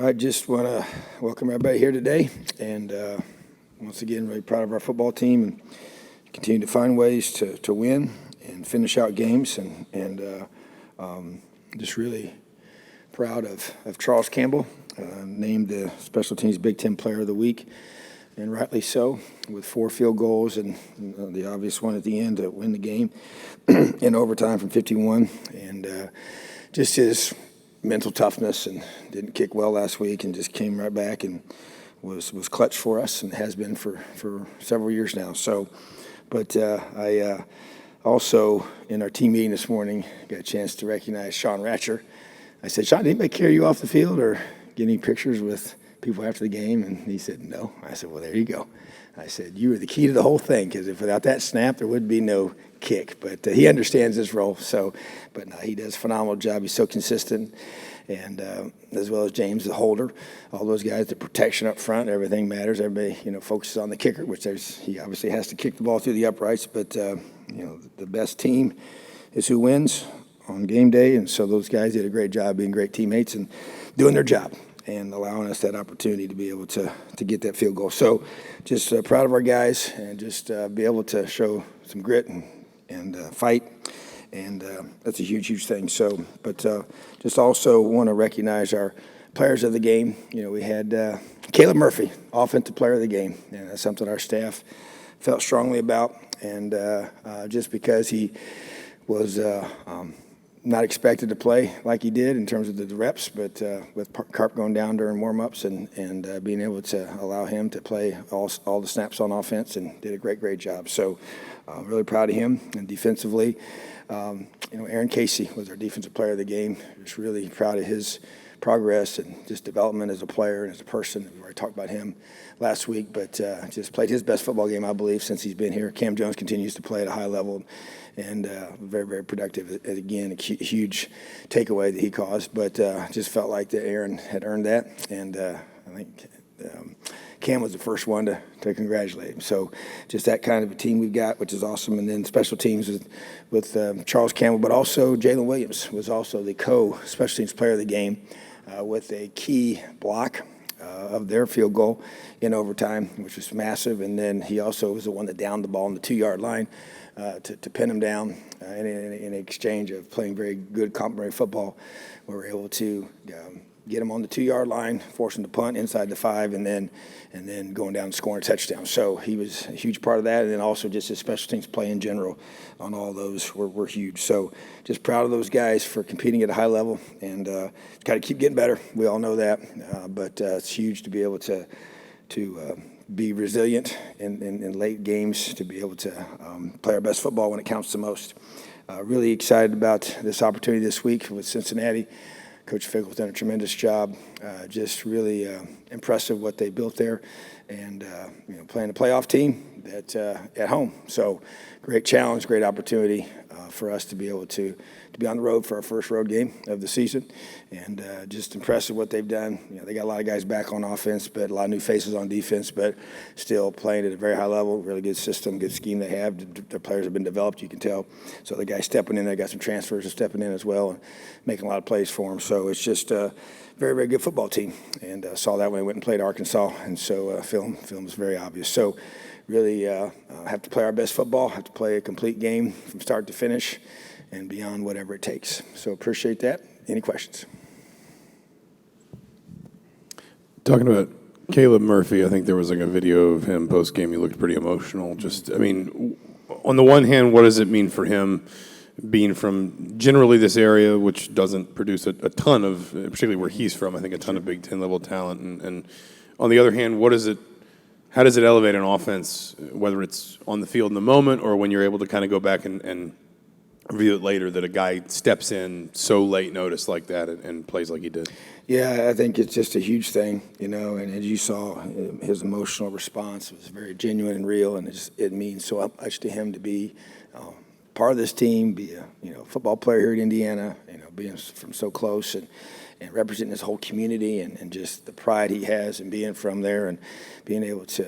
I just want to welcome everybody here today, and once again, really proud of our football team and continue to find ways to win and finish out games, and just really proud of Charles Campbell, named the Special Teams Big Ten Player of the Week, and rightly so, with 4 field goals and the obvious one at the end to win the game in overtime from 51, and just his mental toughness, and didn't kick well last week and just came right back and was clutch for us and has been for several years now. So, but I also, in our team meeting this morning, got a chance to recognize Sean Ratcher. I said, Sean, did anybody carry you off the field or get any pictures with people after the game? And he said, no. I said, well, there you go. I said, you were the key to the whole thing, because if without that snap, there would be no kick. But he understands his role. So, but no, he does a phenomenal job. He's so consistent. And as well as James, the holder, all those guys, the protection up front, everything matters. Everybody, focuses on the kicker, which he obviously has to kick the ball through the uprights. But, the best team is who wins on game day. And so those guys did a great job being great teammates and doing their job and allowing us that opportunity to be able to get that field goal. So just proud of our guys, and just be able to show some grit and fight. And that's a huge, huge thing. So, but just also want to recognize our players of the game. We had Caleb Murphy, Offensive Player of the Game, and that's something our staff felt strongly about. And just because he was not expected to play like he did in terms of the reps, but with Carp going down during warm-ups and being able to allow him to play all the snaps on offense, and did a great job. So really proud of him. And defensively, Aaron Casey was our Defensive Player of the Game. Just really proud of his progress and just development as a player and as a person. We already talked about him last week, but just played his best football game, I believe, since he's been here. Cam Jones continues to play at a high level, and very, very productive. Again, a huge takeaway that he caused, but just felt like that Aaron had earned that, and I think Cam was the first one to congratulate him. So just that kind of a team we've got, which is awesome. And then special teams with Charles Campbell, but also Jalen Williams was also the co-special teams player of the game with a key block of their field goal in overtime, which was massive. And then he also was the one that downed the ball on the 2-yard line to pin him down in exchange of playing very good complementary football. We were able to get him on the 2-yard line, force him to punt inside the 5, and then going down and scoring a touchdown. So he was a huge part of that, and then also just his special teams play in general on all those were huge. So just proud of those guys for competing at a high level, and got to keep getting better. We all know that, but it's huge to be able to be resilient in late games, to be able to play our best football when it counts the most. Really excited about this opportunity this week with Cincinnati. Coach Fickle's done a tremendous job. Just really impressive what they built there, and playing a playoff team that at home. So great challenge, great opportunity for us to be able to be on the road for our first road game of the season, and just impressive what they've done. They got a lot of guys back on offense, but a lot of new faces on defense, but still playing at a very high level. Really good system, good scheme they have. Their players have been developed, you can tell. So the guys stepping in, they got some transfers and stepping in as well, and making a lot of plays for them. So it's just a very, very good football team, and saw that when they went and played Arkansas, and so film is very obvious. So really have to play our best football, have to play a complete game from start to finish and beyond, whatever it takes. So appreciate that. Any questions? Talking about Caleb Murphy, I think there was like a video of him post-game. He looked pretty emotional. On the one hand, what does it mean for him being from generally this area, which doesn't produce a ton of, particularly where he's from, I think a ton of Big Ten level talent. And on the other hand, how does it elevate an offense, whether it's on the field in the moment or when you're able to kind of go back and review it later, that a guy steps in so late notice like that and plays like he did? Yeah, I think it's just a huge thing, and as you saw, his emotional response was very genuine and real, and it means so much to him to be part of this team, be a football player here at Indiana, being from so close and representing his whole community, and just the pride he has in being from there, and being able to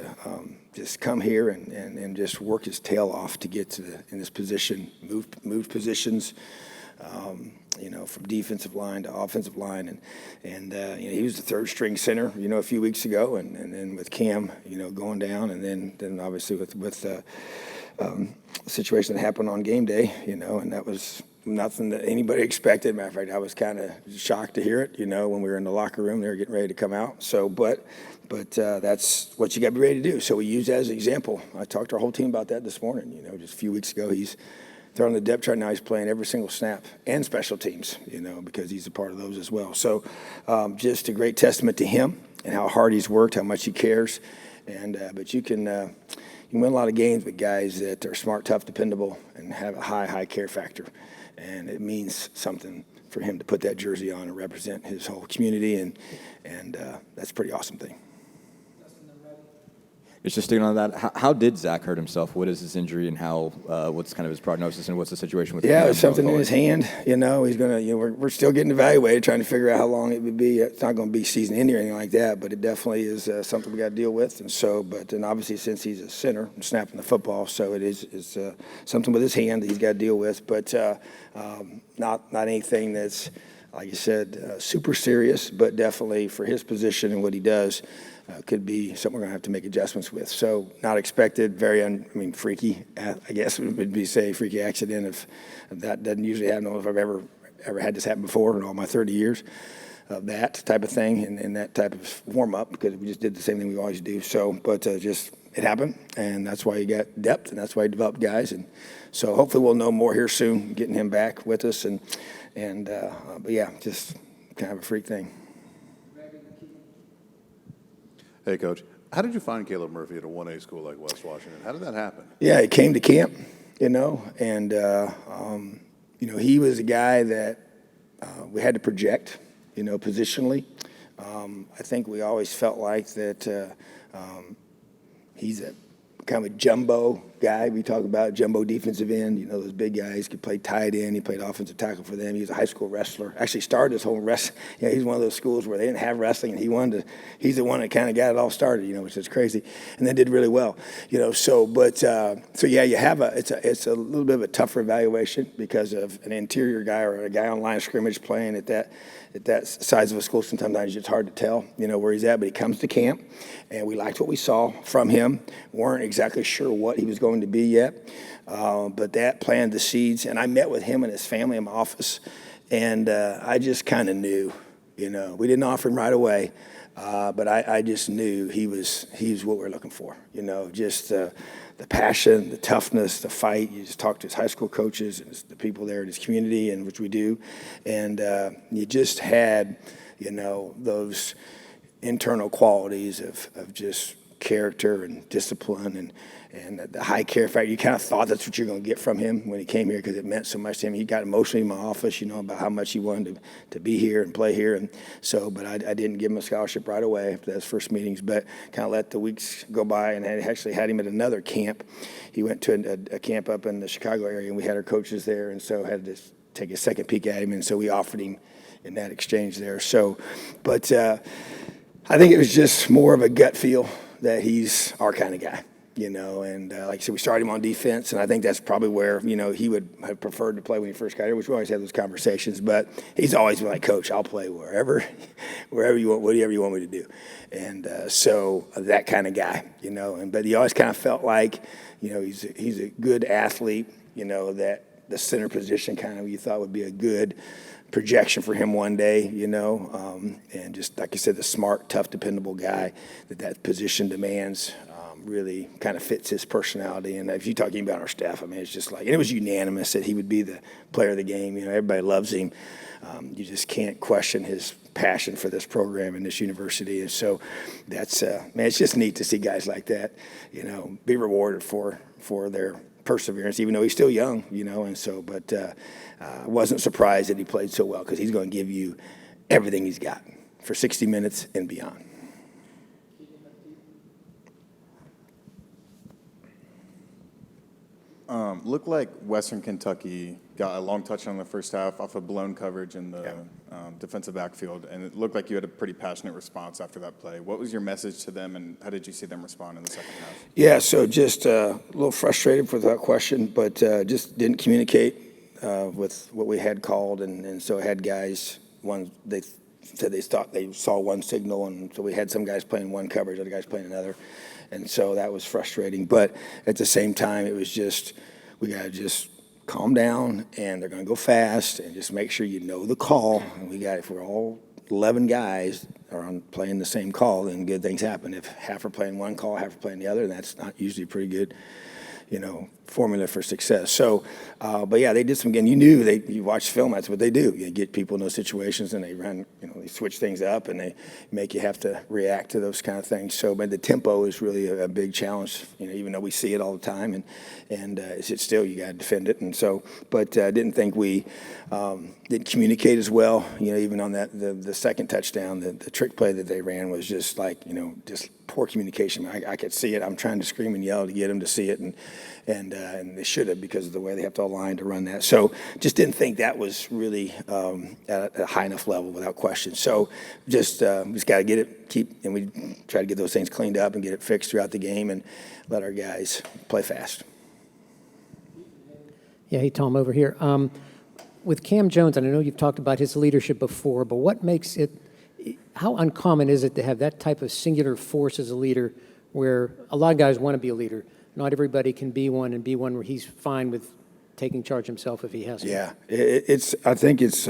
just come here and just work his tail off to get in this position, move positions, From defensive line to offensive line, and he was the third string center, a few weeks ago, and then with Cam, going down, and then obviously with the situation that happened on game day, and that was nothing that anybody expected. Matter of fact, I was kind of shocked to hear it, when we were in the locker room, they were getting ready to come out. So, but that's what you got to be ready to do. So we use that as an example. I talked to our whole team about that this morning. Just a few weeks ago, he's they're on the depth chart now. He's playing every single snap and special teams, because he's a part of those as well. So just a great testament to him and how hard he's worked, how much he cares. But you can win a lot of games with guys that are smart, tough, dependable, and have a high care factor. And it means something for him to put that jersey on and represent his whole community, and that's a pretty awesome thing. It's just sticking on that. How did Zach hurt himself? What is his injury, and what's kind of his prognosis, and what's the situation with him? Yeah, it's something in his hand. He's gonna. We're still getting evaluated, trying to figure out how long it would be. It's not going to be season-ending or anything like that, but it definitely is something we got to deal with. And obviously since he's a center and snapping the football, so it is something with his hand that he's got to deal with. But not anything that's, like you said, super serious, but definitely for his position and what he does. Could be something we're going to have to make adjustments with. So not expected, very, freaky, I guess would be freaky accident if that doesn't usually happen. I don't know if I've ever had this happen before in all my 30 years of that type of thing and that type of warm-up, because we just did the same thing we always do. So, but just it happened, and that's why you got depth, and that's why you developed guys. And so hopefully we'll know more here soon, getting him back with us. But yeah, just kind of a freak thing. Hey, Coach. How did you find Caleb Murphy at a 1A school like West Washington? How did that happen? Yeah, he came to camp, and he was a guy that we had to project, positionally. I think we always felt like that he's a kind of a jumbo guy. We talk about jumbo defensive end. Those big guys could play tight end. He played offensive tackle for them. He was a high school wrestler. Actually started his whole wrestling. He's one of those schools where they didn't have wrestling, and he's the one that kind of got it all started, which is crazy. And then did really well, So yeah, you have it's a little bit of a tougher evaluation because of an interior guy or a guy on line of scrimmage playing at that size of a school. Sometimes it's hard to tell, where he's at. But he comes to camp, and we liked what we saw from him. Weren't exactly sure what he was going to be yet, but that planted the seeds. And I met with him and his family in my office, and I just kind of knew, we didn't offer him right away, but I just knew he was what we're looking for. Just the passion, the toughness, the fight. You just talk to his high school coaches and the people there in his community, and which we do, and you just had, those internal qualities of just character and discipline and the high care factor. You kind of thought that's what you're going to get from him when he came here, because it meant so much to him. He got emotionally in my office, about how much he wanted to be here and play here. And so, but I didn't give him a scholarship right away after those first meetings, but kind of let the weeks go by, and I actually had him at another camp. He went to a camp up in the Chicago area, and we had our coaches there, and so had to take a second peek at him, and so we offered him in that exchange there. So, but I think it was just more of a gut feel that he's our kind of guy, and like I said, we started him on defense, and I think that's probably where, he would have preferred to play when he first got here, which we always had those conversations, but he's always been like, Coach, I'll play wherever you want, whatever you want me to do. And so that kind of guy, but he always kind of felt like, he's a good athlete, that the center position kind of you thought would be a good projection for him one day, and just like I said, the smart, tough, dependable guy that position demands really kind of fits his personality. And if you're talking about our staff, it's just like, and it was unanimous that he would be the player of the game. Everybody loves him. You just can't question his passion for this program and this university. And so that's, it's just neat to see guys like that, be rewarded for their perseverance, even though he's still young, and so, but I wasn't surprised that he played so well, because he's going to give you everything he's got for 60 minutes and beyond. Looked like Western Kentucky got a long touchdown in the first half off of blown coverage in the defensive backfield, and it looked like you had a pretty passionate response after that play. What was your message to them, and how did you see them respond in the second half? Yeah, so just a little frustrated for that question, but just didn't communicate with what we had called, and so I had guys, they said they thought they saw one signal, and so we had some guys playing one coverage, other guys playing another, and so that was frustrating. But at the same time, it was just, we got to just calm down, and they're going to go fast, and just make sure you know the call. And if we're all 11 guys are playing the same call, then good things happen. If half are playing one call, half are playing the other, that's not usually a pretty good, formula for success. So, but yeah, they did some, again, you watch film, that's what they do. You get people in those situations and they run, they switch things up and they make you have to react to those kind of things. So, but the tempo is really a big challenge, even though we see it all the time and it's still, you got to defend it. And so, but I didn't think we didn't communicate as well, even on that, the second touchdown, the trick play that they ran was just like, just poor communication. I could see it. I'm trying to scream and yell to get them to see it, and they should have, because of the way they have to align to run that. So just didn't think that was really at a high enough level without question. So just got to get it, and we try to get those things cleaned up and get it fixed throughout the game and let our guys play fast. Yeah, hey, Tom, over here. With Cam Jones, and I know you've talked about his leadership before, but what makes it, how uncommon is it to have that type of singular force as a leader, where a lot of guys want to be a leader? Not everybody can be one, and be one where he's fine with taking charge himself if he has to. Yeah, I think it's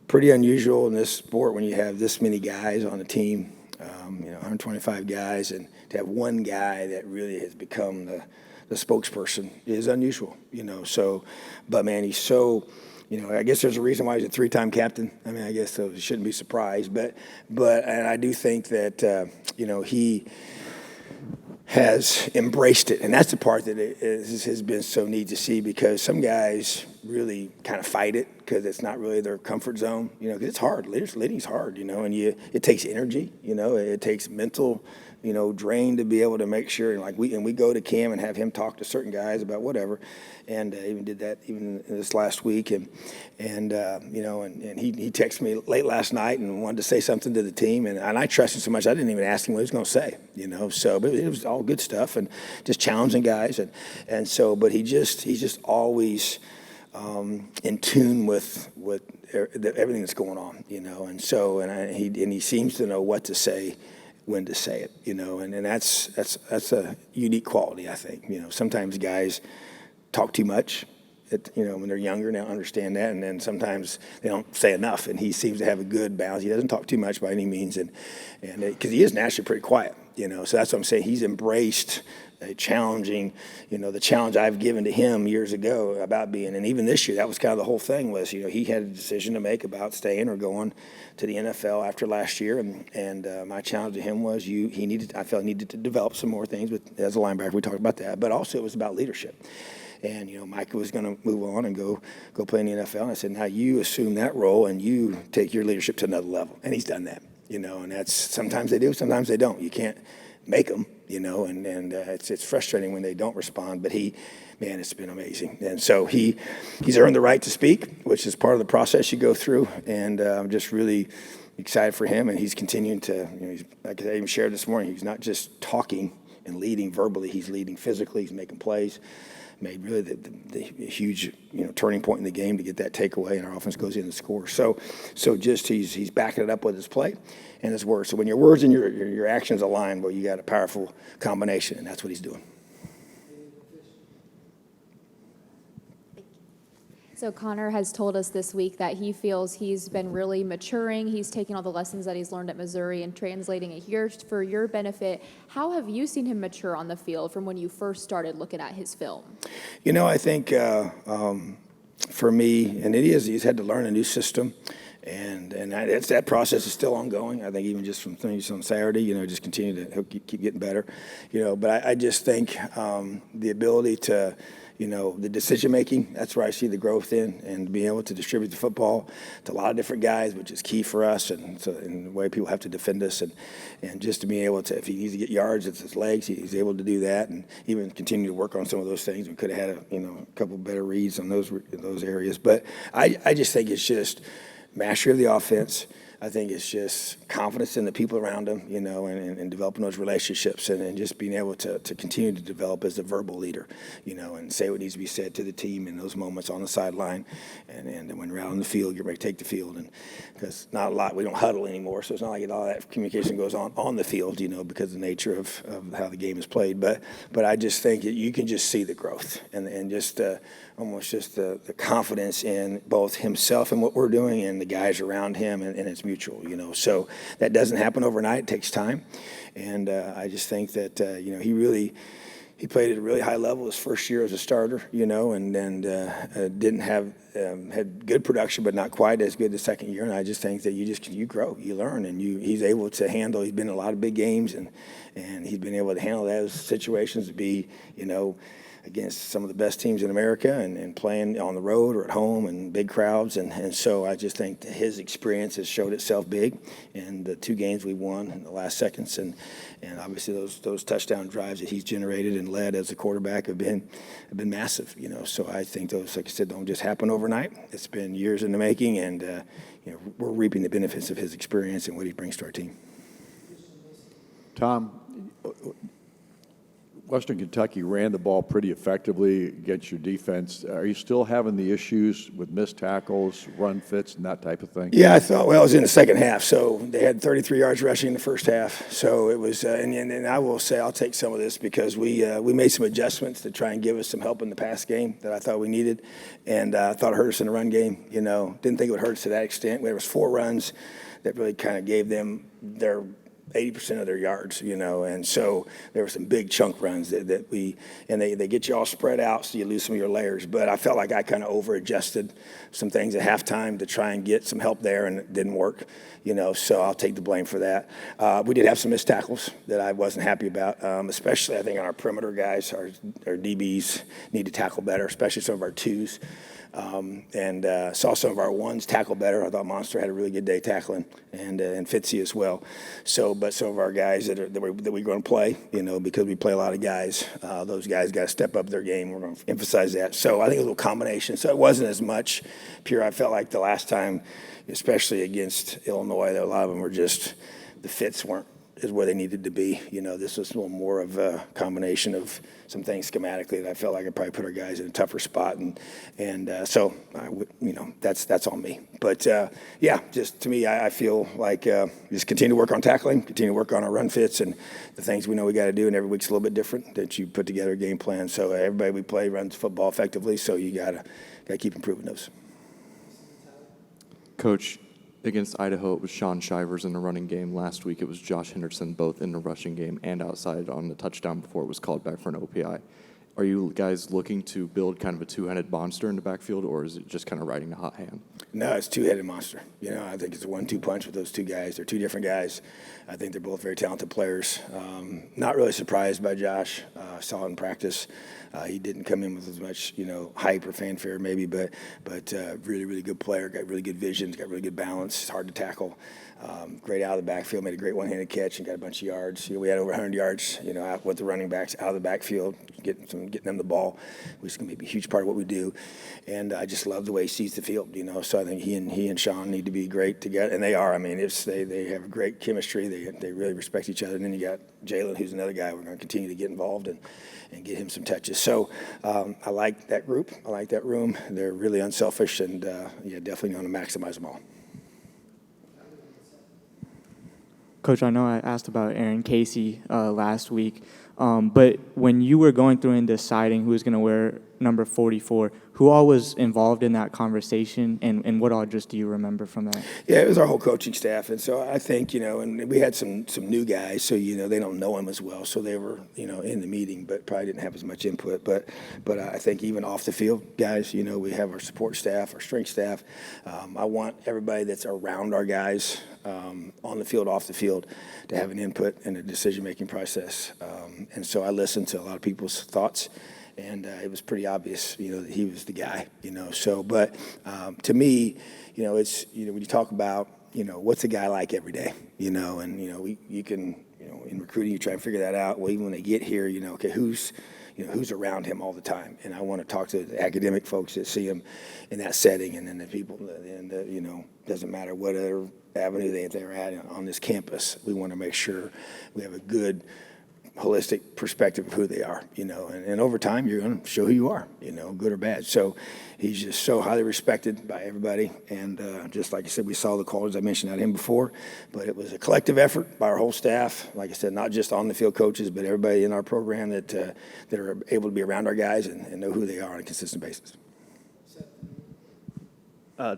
pretty unusual in this sport when you have this many guys on a team, 125 guys, and to have one guy that really has become the spokesperson is unusual, So, but man, he's so, I guess there's a reason why he's a three-time captain. I mean, I guess so he shouldn't be surprised, but and I do think that he has embraced it, and that's the part that has been so neat to see, because some guys really kind of fight it because it's not really their comfort zone, because it's hard. Leading's hard, and it takes energy, it takes mental, drain to be able to make sure, and we go to Cam and have him talk to certain guys about whatever, and even did that even this last week, and he texted me late last night and wanted to say something to the team, and I trust him so much I didn't even ask him what he was going to say, So, but it was all good stuff and just challenging guys, and so, but he's just always in tune with everything that's going on, and so, and he seems to know what to say, when to say it, and that's a unique quality, I think. Sometimes guys talk too much, when they're younger, now understand that, and then sometimes they don't say enough, and he seems to have a good balance. He doesn't talk too much by any means, and because he is naturally pretty quiet, so that's what I'm saying. He's embraced challenging, the challenge I've given to him years ago about being, and even this year, that was kind of the whole thing was, he had a decision to make about staying or going to the NFL after last year, and my challenge to him was I felt he needed to develop some more things as a linebacker. We talked about that, but also it was about leadership. And, Mike was going to move on and go play in the NFL. And I said, now you assume that role and you take your leadership to another level. And he's done that, and that's, sometimes they do, sometimes they don't. You can't make them, and it's frustrating when they don't respond. But it's been amazing. And so he's earned the right to speak, which is part of the process you go through. And I'm just really excited for him. And he's continuing to, like I even shared this morning, he's not just talking and leading verbally, he's leading physically, he's making plays. Made really the huge turning point in the game to get that takeaway, and our offense goes in and scores. So just he's backing it up with his play and his words. So when your words and your actions align, well, you got a powerful combination, and that's what he's doing. So Connor has told us this week that he feels he's been really maturing. He's taking all the lessons that he's learned at Missouri and translating it here for your benefit. How have you seen him mature on the field from when you first started looking at his film? I think for me, and he's had to learn a new system. And that process is still ongoing. I think even just from things on Saturday, just continue to keep getting better. But I just think the ability to, the decision making, that's where I see the growth in, and being able to distribute the football to a lot of different guys, which is key for us, and so in the way people have to defend us, and just to be able to, if he needs to get yards, it's his legs, he's able to do that, and even continue to work on some of those things. We could have had a couple better reads on those areas, but I just think it's just mastery of the offense, I think it's just confidence in the people around him, and developing those relationships and just being able to continue to develop as a verbal leader, and say what needs to be said to the team in those moments on the sideline. And when we're out on the field, you're ready to take the field. And because not a lot, we don't huddle anymore, so it's not like all that communication goes on the field, because of the nature of how the game is played. But I just think that you can just see the growth and just almost just the confidence in both himself and what we're doing and the guys around him, and it's mutual, So that doesn't happen overnight. It takes time. And I just think that, he played at a really high level his first year as a starter, and then didn't have had good production, but not quite as good the second year. And I just think that you grow, you learn, and he's able to handle. He's been in a lot of big games, and he's been able to handle those situations to be, against some of the best teams in America and playing on the road or at home and big crowds. And so I just think that his experience has showed itself big in the 2 games we won in the last seconds. And obviously those touchdown drives that he's generated and led as a quarterback have been massive, So I think those, like I said, don't just happen overnight. It's been years in the making, and, we're reaping the benefits of his experience and what he brings to our team. Tom, Western Kentucky ran the ball pretty effectively against your defense. Are you still having the issues with missed tackles, run fits, and that type of thing? Yeah, it was in the second half. So they had 33 yards rushing in the first half. So it was, and I will say, I'll take some of this because we made some adjustments to try and give us some help in the pass game that I thought we needed. And I thought it hurt us in the run game. Didn't think it would hurt us to that extent. There was 4 runs that really kind of gave them their 80% of their yards, and so there were some big chunk runs that they get you all spread out, so you lose some of your layers. But I felt like I kind of over-adjusted some things at halftime to try and get some help there, and it didn't work, so I'll take the blame for that. We did have some missed tackles that I wasn't happy about, especially I think on our perimeter guys. Our DBs need to tackle better, especially some of our 2s. And saw some of our 1s tackle better. I thought Monster had a really good day tackling, and Fitzy as well. But some of our guys that we're going to play, because we play a lot of guys, those guys got to step up their game. We're going to emphasize that. So I think a little combination. So it wasn't as much pure. I felt like the last time, especially against Illinois, that a lot of them were just the fits weren't is where they needed to be. This was a little more of a combination of some things schematically that I felt like I probably put our guys in a tougher spot, and so that's on me. But just to me, I feel like just continue to work on tackling, continue to work on our run fits, and the things we know we got to do. And every week's a little bit different. That you put together a game plan. So everybody we play runs football effectively. So you gotta keep improving those. Coach, against Idaho, it was Sean Shivers in the running game. Last week, it was Josh Henderson, both in the rushing game and outside on the touchdown before it was called back for an OPI. Are you guys looking to build kind of a 2-headed monster in the backfield, or is it just kind of riding the hot hand? No, it's 2-headed monster. I think it's a 1-2 punch with those 2 guys. They're 2 different guys. I think they're both very talented players. Not really surprised by Josh. Saw it in practice. He didn't come in with as much, hype or fanfare maybe, but really, really good player. Got really good vision. Got really good balance. It's hard to tackle. Great out of the backfield. Made a great one-handed catch and got a bunch of yards. We had over 100 yards, out with the running backs out of the backfield, getting them the ball, which is going to be a huge part of what we do. And I just love the way he sees the field. So I think he and Sean need to be great together, and they are. I mean, they have great chemistry. They really respect each other. And then you got Jalen, who's another guy we're going to continue to get involved and get him some touches. So I like that group. I like that room. They're really unselfish, and definitely going to maximize them all. Coach, I know I asked about Aaron Casey last week, but when you were going through and deciding who was going to wear number 44, who all was involved in that conversation, and what all just do you remember from that? Yeah, it was our whole coaching staff, and so I think, and we had some new guys, so, they don't know him as well, so they were, in the meeting, but probably didn't have as much input, but I think even off the field, guys, we have our support staff, our strength staff. I want everybody that's around our guys on the field, off the field, to have an input in the decision-making process, and so I listened to a lot of people's thoughts. And it was pretty obvious, that he was the guy, So, but to me, it's, when you talk about, what's a guy like every day, and, you can, in recruiting, you try and figure that out. Well, even when they get here, okay, who's who's around him all the time. And I want to talk to the academic folks that see him in that setting, and then the people, doesn't matter what other avenue they're at on this campus. We want to make sure we have a good, holistic perspective of who they are, and over time you're going to show who you are, good or bad. So he's just so highly respected by everybody, and just like I said, we saw the qualities I mentioned out of him before, but it was a collective effort by our whole staff. Like I said, not just on the field coaches, but everybody in our program that are able to be around our guys and know who they are on a consistent basis.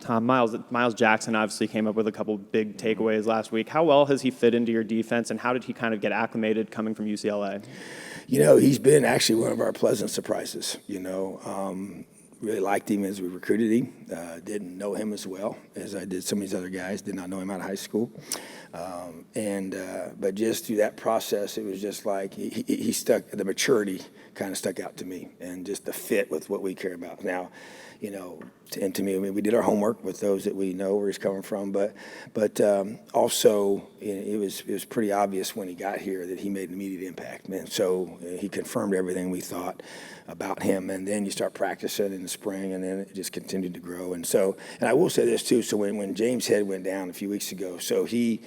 Tom, Miles Jackson obviously came up with a couple big takeaways last week. How well has he fit into your defense, and how did he kind of get acclimated coming from UCLA? He's been actually one of our pleasant surprises. Really liked him as we recruited him. Didn't know him as well as I did some of these other guys. Did not know him out of high school. But just through that process, it was just like he stuck, the maturity kind of stuck out to me, and just the fit with what we care about. Now, and to me, we did our homework with those that we know where he's coming from, but also it was pretty obvious when he got here that he made an immediate impact, man. So he confirmed everything we thought about him, and then you start practicing in the spring, and then it just continued to grow. And I will say this too. So when James Head went down a few weeks ago, so we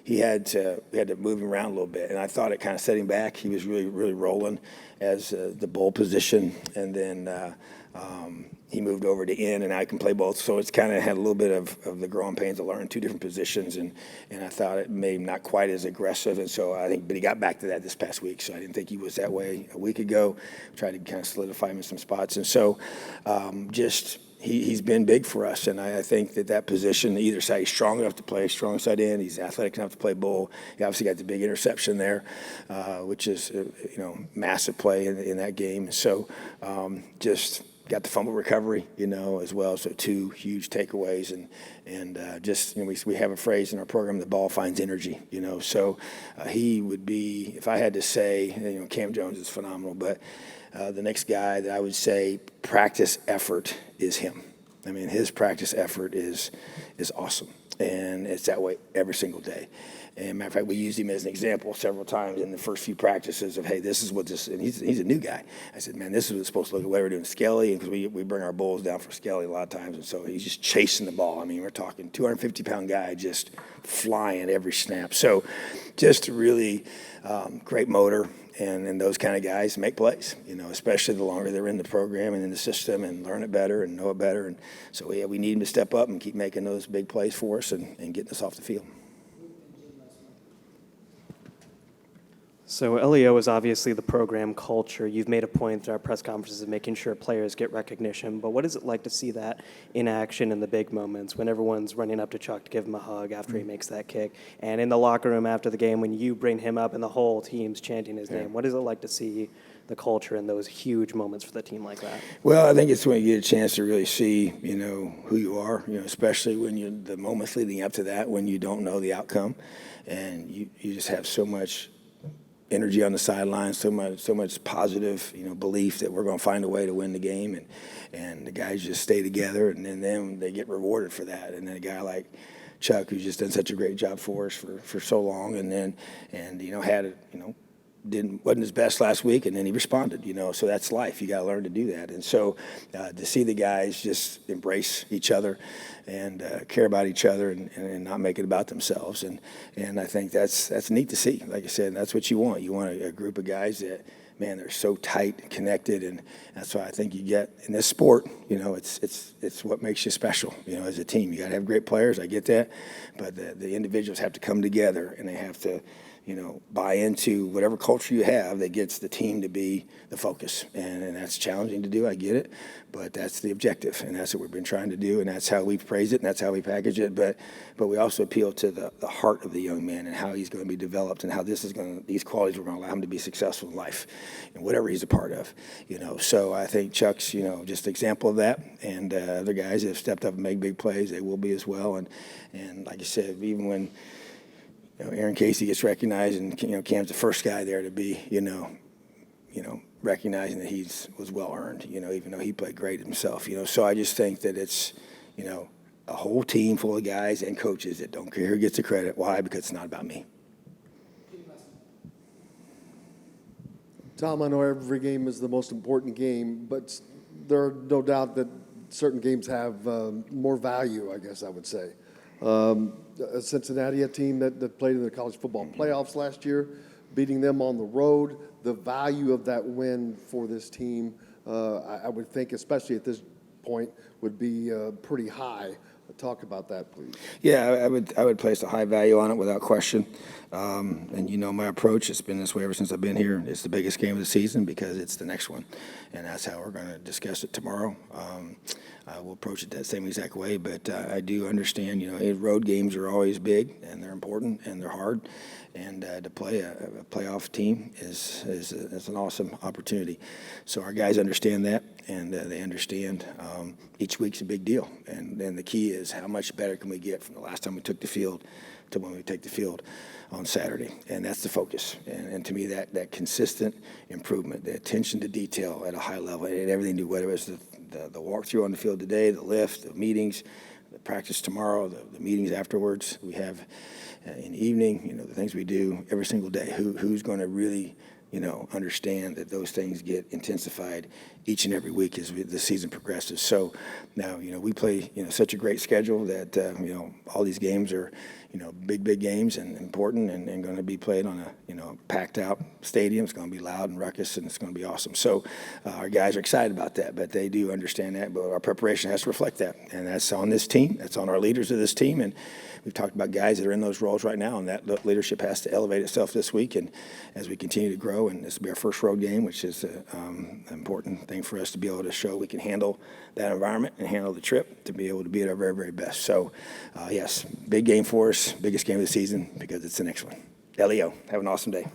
had to move him around a little bit, and I thought it kind of set him back. He was really rolling as the bull position, and then he moved over to in, and I can play both. So it's kind of had a little bit of the growing pains of learning two different positions, and I thought it made him not quite as aggressive. And so but he got back to that this past week. So I didn't think he was that way a week ago. Tried to kind of solidify him in some spots, and so he's been big for us. And I think that position, either side, he's strong enough to play strong side in. He's athletic enough to play bull. He obviously got the big interception there, which is massive play in that game. So just got the fumble recovery, as well. So two huge takeaways, and we have a phrase in our program: the ball finds energy. So he would be, if I had to say, Cam Jones is phenomenal, but the next guy that I would say practice effort is him. I mean, his practice effort is awesome, and it's that way every single day. And matter of fact, we used him as an example several times in the first few practices of, hey, this is what this, and he's a new guy. I said, man, this is what it's supposed to look like. We're doing Skelly, because we bring our bulls down for Skelly a lot of times, and so he's just chasing the ball. I mean, we're talking 250-pound guy just flying every snap. So just really great motor, and those kind of guys make plays, especially the longer they're in the program and in the system and learn it better and know it better. And so, we need him to step up and keep making those big plays for us and getting us off the field. So LEO is obviously the program culture. You've made a point at our press conferences of making sure players get recognition, but what is it like to see that in action in the big moments when everyone's running up to Chuck to give him a hug after he makes that kick, and in the locker room after the game when you bring him up and the whole team's chanting his name? What is it like to see the culture in those huge moments for the team like that? Well, I think it's when you get a chance to really see, who you are, especially when the moments leading up to that, when you don't know the outcome, and you just have so much energy on the sidelines, so much positive, belief that we're going to find a way to win the game, and the guys just stay together, and then they get rewarded for that. And then a guy like Chuck, who's just done such a great job for us for so long, and had it, wasn't his best last week, and then he responded, so that's life. You got to learn to do that. And so to see the guys just embrace each other and care about each other and not make it about themselves. And I think that's neat to see. Like I said, that's what you want. You want a group of guys that, man, they're so tight and connected, and that's why I think you get in this sport, it's what makes you special, as a team. You got to have great players, I get that, but the individuals have to come together, and they have to buy into whatever culture you have that gets the team to be the focus. And that's challenging to do, I get it, but that's the objective, and that's what we've been trying to do, and that's how we praise it, and that's how we package it. But we also appeal to the heart of the young man and how he's going to be developed and how these qualities are going to allow him to be successful in life and whatever he's a part of. So I think Chuck's, just an example of that, and other guys that have stepped up and made big plays, they will be as well. And like I said, even when Aaron Casey gets recognized, and Cam's the first guy there to be, recognizing that was well earned, even though he played great himself, So I just think that it's, a whole team full of guys and coaches that don't care who gets the credit. Why? Because it's not about me. Tom, I know every game is the most important game, but there are no doubt that certain games have more value, I guess I would say. Cincinnati, a team that played in the college football playoffs last year, beating them on the road, the value of that win for this team, I would think, especially at this point, would be pretty high. Talk about that, please. Yeah, I would place a high value on it without question. And you know my approach, it's been this way ever since I've been here. It's the biggest game of the season because it's the next one. And that's how we're going to discuss it tomorrow. We'll approach it that same exact way, but I do understand, road games are always big, and they're important, and they're hard. And to play a playoff team is an awesome opportunity. So our guys understand that, and they understand each week's a big deal. And then the key is how much better can we get from the last time we took the field to when we take the field on Saturday. And that's the focus. And to me, that consistent improvement, the attention to detail at a high level, and everything to whether it's the walkthrough on the field today, the lift, the meetings, the practice tomorrow, the meetings afterwards we have in the evening, the things we do every single day. Who's going to really, understand that those things get intensified each and every week as the season progresses. So now, we play, such a great schedule that, all these games are, big games and important and going to be played on a, packed out stadium. It's going to be loud and ruckus, and it's going to be awesome. So our guys are excited about that, but they do understand that. But our preparation has to reflect that, and that's on this team. That's on our leaders of this team, and we've talked about guys that are in those roles right now, and that leadership has to elevate itself this week. And as we continue to grow, and this will be our first road game, which is an important thing for us to be able to show we can handle that environment and handle the trip to be able to be at our very, very best. So, yes, big game for us, biggest game of the season because it's the next one. Leo, have an awesome day.